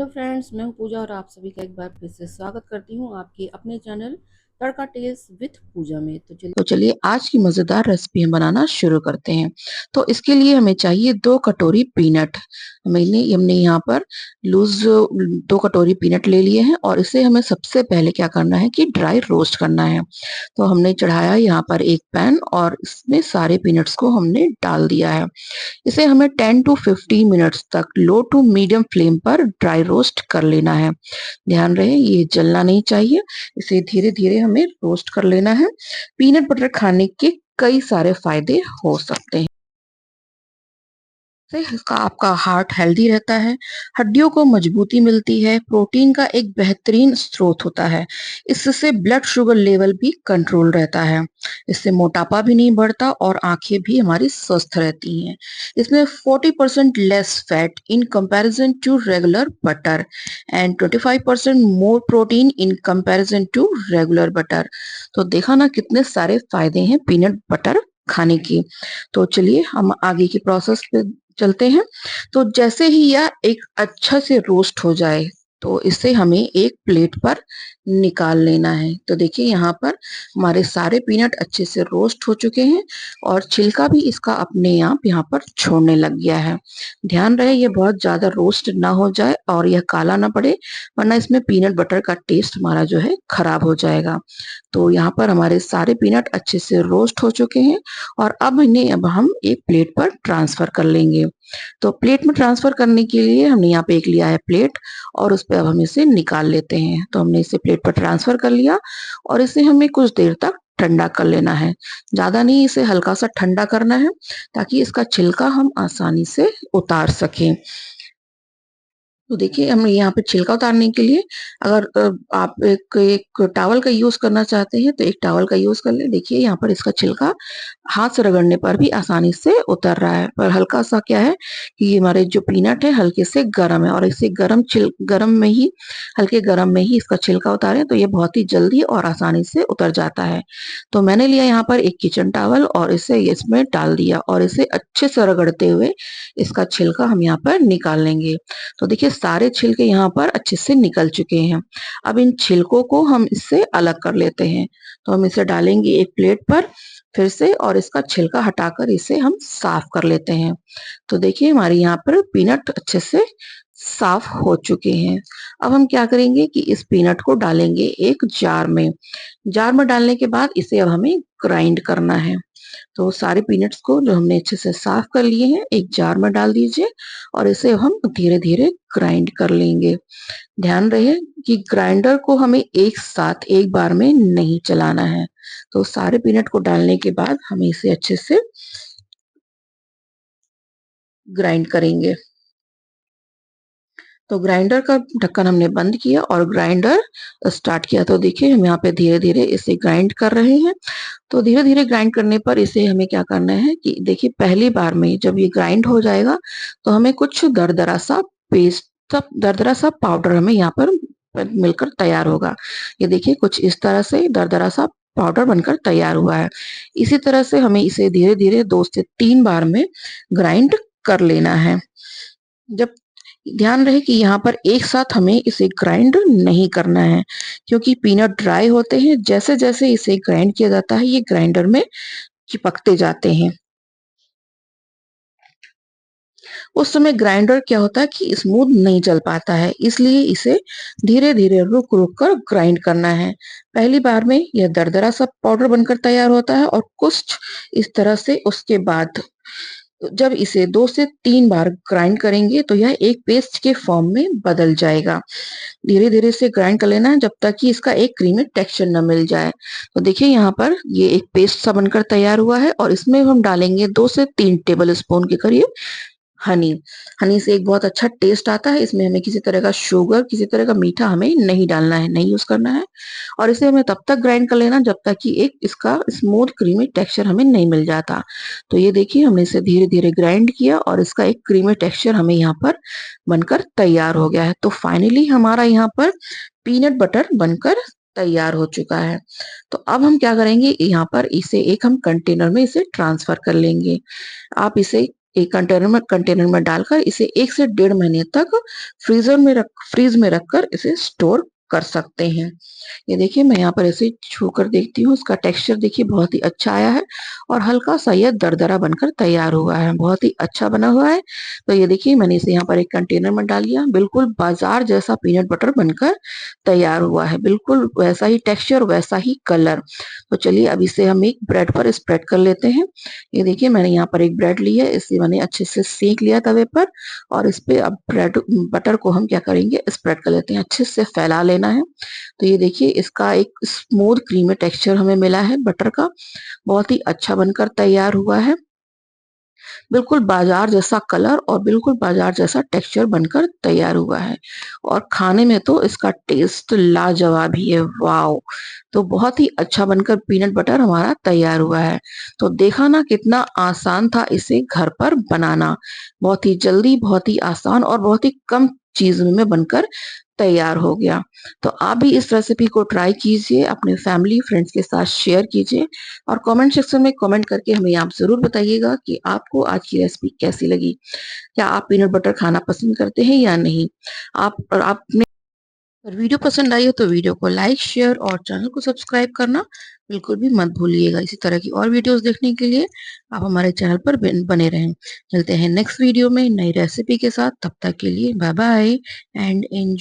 Hello friends, मैं हूं पूजा और आप सभी का एक बार फिर से स्वागत करती हूं आपके अपने चैनल तड़का टेस्ट विथ पूजा में। तो चलिए आज की मज़ेदार रेसिपी हम बनाना शुरू करते हैं। तो इसके लिए हमें चाहिए 2 कटोरी पीनट। हमने यहाँ पर लूज 2 कटोरी पीनट ले लिए हैं और इसे हमें सबसे पहले क्या करना है कि ड्राई रोस्ट करना है। तो हमने चढ़ाया यहाँ पर एक पैन और इसमें सारे पीनट्स को हमने डाल दिया है। इसे हमें 10 टू 15 मिनट्स तक लो टू मीडियम फ्लेम पर ड्राई रोस्ट कर लेना है। ध्यान रहे ये जलना नहीं चाहिए, इसे धीरे धीरे हमें रोस्ट कर लेना है। पीनट बटर खाने के कई सारे फायदे हो सकते हैं। से इसका आपका हार्ट हेल्दी रहता है, हड्डियों को मजबूती मिलती है, प्रोटीन का एक बेहतरीन स्रोत होता है। इससे ब्लड शुगर लेवल भी कंट्रोल रहता है। इससे मोटापा भी नहीं बढ़ता और आंखें भी हमारी स्वस्थ रहती हैं। इसमें 40% less fat in comparison to regular butter and 25% more protein in comparison to regular butter. तो देखा ना कितने सारे फायदे हैं पीनट बटर खाने की। तो चलिए हम आगे की प्रोसेस पे चलते हैं। तो जैसे ही यह एक अच्छा से रोस्ट हो जाए तो इसे हमें एक प्लेट पर निकाल लेना है। तो देखिए यहाँ पर हमारे सारे पीनट अच्छे से रोस्ट हो चुके हैं और छिलका भी इसका अपने आप यहाँ पर छोड़ने लग गया है। ध्यान रहे ये बहुत ज्यादा रोस्ट ना हो जाए और यह काला ना पड़े, वरना इसमें पीनट बटर का टेस्ट हमारा जो है खराब हो जाएगा। तो यहाँ पर हमारे सारे पीनट अच्छे से रोस्ट हो चुके हैं और अब हम एक प्लेट पर ट्रांसफर कर लेंगे। तो प्लेट में ट्रांसफर करने के लिए हमने यहाँ पे एक लिया है प्लेट और उस पे अब हम इसे निकाल लेते हैं। तो हमने इसे प्लेट पर ट्रांसफर कर लिया और इसे हमें कुछ देर तक ठंडा कर लेना है। ज्यादा नहीं, इसे हल्का सा ठंडा करना है ताकि इसका छिलका हम आसानी से उतार सकें। तो देखिए हम यहाँ पे छिलका उतारने के लिए अगर आप एक टॉवल का यूज करना चाहते हैं तो एक टॉवल का यूज कर ले। देखिए यहाँ पर इसका छिलका हाथ से रगड़ने पर भी आसानी से उतर रहा है, पर हल्का सा क्या है कि ये हमारे जो पीनट है हल्के से गर्म है और इसे हल्के गर्म में ही इसका छिलका उतारें तो ये बहुत ही जल्दी और आसानी से उतर जाता है। तो मैंने लिया यहाँ पर एक किचन टॉवल और इसे इसमें डाल दिया और इसे अच्छे से रगड़ते हुए इसका छिलका हम यहाँ पर निकाल लेंगे। तो देखिए सारे छिलके यहाँ पर अच्छे से निकल चुके हैं। अब इन छिलकों को हम इससे अलग कर लेते हैं। तो हम इसे डालेंगे एक प्लेट पर फिर से और इसका छिलका हटाकर इसे हम साफ कर लेते हैं। तो देखिए हमारे यहाँ पर पीनट अच्छे से साफ हो चुके हैं। अब हम क्या करेंगे कि इस पीनट को डालेंगे एक जार में। जार में डालने के बाद इसे अब हमें ग्राइंड करना है। तो सारे पीनट्स को जो हमने अच्छे से साफ कर लिए हैं एक जार में डाल दीजिए और इसे हम धीरे धीरे ग्राइंड कर लेंगे। ध्यान रहे कि ग्राइंडर को हमें एक साथ एक बार में नहीं चलाना है। तो सारे पीनट को डालने के बाद हमें इसे अच्छे से ग्राइंड करेंगे। तो ग्राइंडर का ढक्कन हमने बंद किया और ग्राइंडर स्टार्ट किया। तो देखिए हम यहाँ पे धीरे धीरे इसे ग्राइंड कर रहे हैं। तो धीरे धीरे ग्राइंड करने पर इसे हमें क्या करना है कि देखिए पहली बार में जब ये ग्राइंड हो जाएगा तो हमें कुछ दरदरा सा पाउडर हमें यहाँ पर मिलकर तैयार होगा। ये देखिए कुछ इस तरह से दरदरा सा पाउडर बनकर तैयार हुआ है। इसी तरह से हमें इसे धीरे धीरे 2 से 3 बार में ग्राइंड कर लेना है। जब ध्यान रहे कि यहाँ पर एक साथ हमें इसे ग्राइंड नहीं करना है, क्योंकि पीनट ड्राई होते हैं। जैसे जैसे इसे ग्राइंड किया जाता है ये ग्राइंडर में चिपकते जाते हैं। उस समय ग्राइंडर क्या होता है कि स्मूथ नहीं चल पाता है, इसलिए इसे धीरे धीरे रुक रुक कर ग्राइंड करना है। पहली बार में यह दरदरा सा पाउडर बनकर तैयार होता है और कुछ इस तरह से उसके बाद जब इसे 2 से 3 बार ग्राइंड करेंगे तो यह एक पेस्ट के फॉर्म में बदल जाएगा। धीरे धीरे से ग्राइंड कर लेना है जब तक कि इसका एक क्रीमी टेक्सचर न मिल जाए। तो देखिए यहाँ पर ये एक पेस्ट सा बनकर तैयार हुआ है और इसमें हम डालेंगे 2 से 3 टेबल स्पून के करीब हनी। हनी से एक बहुत अच्छा टेस्ट आता है। इसमें हमें किसी तरह का शुगर, किसी तरह का मीठा हमें नहीं डालना है, नहीं यूज करना है। और इसे हमें तब तक ग्राइंड कर लेना जब तक कि एक इसका स्मूथ क्रीमी टेक्सचर हमें नहीं मिल जाता। तो ये देखिए हमने इसे धीरे धीरे ग्राइंड किया और इसका एक क्रीमी टेक्सचर हमें यहाँ पर बनकर तैयार हो गया है। तो फाइनली हमारा यहाँ पर पीनट बटर बनकर तैयार हो चुका है। तो अब हम क्या करेंगे, यहाँ पर इसे एक हम कंटेनर में इसे ट्रांसफर कर लेंगे। आप इसे एक कंटेनर में डालकर इसे 1 से डेढ़ महीने तक फ्रीज में रखकर इसे स्टोर कर सकते हैं। ये देखिए मैं यहाँ पर इसे छूकर देखती हूँ, इसका टेक्सचर देखिए बहुत ही अच्छा आया है और हल्का-सा ये दरदरा बनकर तैयार हुआ है, बहुत ही अच्छा बना हुआ है। तो ये देखिए मैंने इसे यहाँ पर एक कंटेनर में डाल लिया, बिल्कुल बाज़ार जैसा पीनट बटर बनकर तैयार हुआ है, बिल्कुल वैसा ही टेक्सचर, वैसा ही कलर। तो चलिए अब इसे हम एक ब्रेड पर स्प्रेड कर लेते हैं। ये देखिए मैंने यहाँ पर एक ब्रेड ली है, इसे मैंने अच्छे से सेंक लिया तवे पर और इस पे अब बटर को हम क्या करेंगे स्प्रेड कर लेते हैं, अच्छे से फैला लेना है। तो ये देखिए इसका एक स्मूथ क्रीमी टेक्सचर हमें मिला है बटर का, बहुत ही अच्छा बनकर तैयार हुआ है। बिल्कुल बाजार जैसा कलर और बिल्कुल बाजार जैसा टेक्सचर बनकर तैयार हुआ है और खाने में तो इसका टेस्ट लाजवाब ही है, वाओ! तो बहुत ही अच्छा बनकर पीनट बटर हमारा तैयार हुआ है। तो देखा ना कितना आसान था इसे घर पर बनाना। बहुत ही जल्दी, बहुत ही आसान और बहुत ही कम चीज़ों में बनकर तैयार हो गया। तो आप भी इस रेसिपी को ट्राई कीजिए, अपने फैमिली, फ्रेंड्स के साथ शेयर कीजिए और कमेंट सेक्शन में कमेंट करके हमें आप ज़रूर बताइएगा कि आपको आज की रेसिपी कैसी लगी? क्या आप पीनट बटर खाना पसंद करते हैं या नहीं? आपने अगर वीडियो पसंद आई हो तो वीडियो को लाइक, शेयर और चैनल को सब्सक्राइब करना बिल्कुल भी मत भूलिएगा। इसी तरह की और वीडियोज़ देखने के लिए आप हमारे चैनल पर बने रहें। मिलते हैं नेक्स्ट वीडियो में नई रेसिपी के साथ, तब तक के लिए बाय बाय एंड एन्जॉय।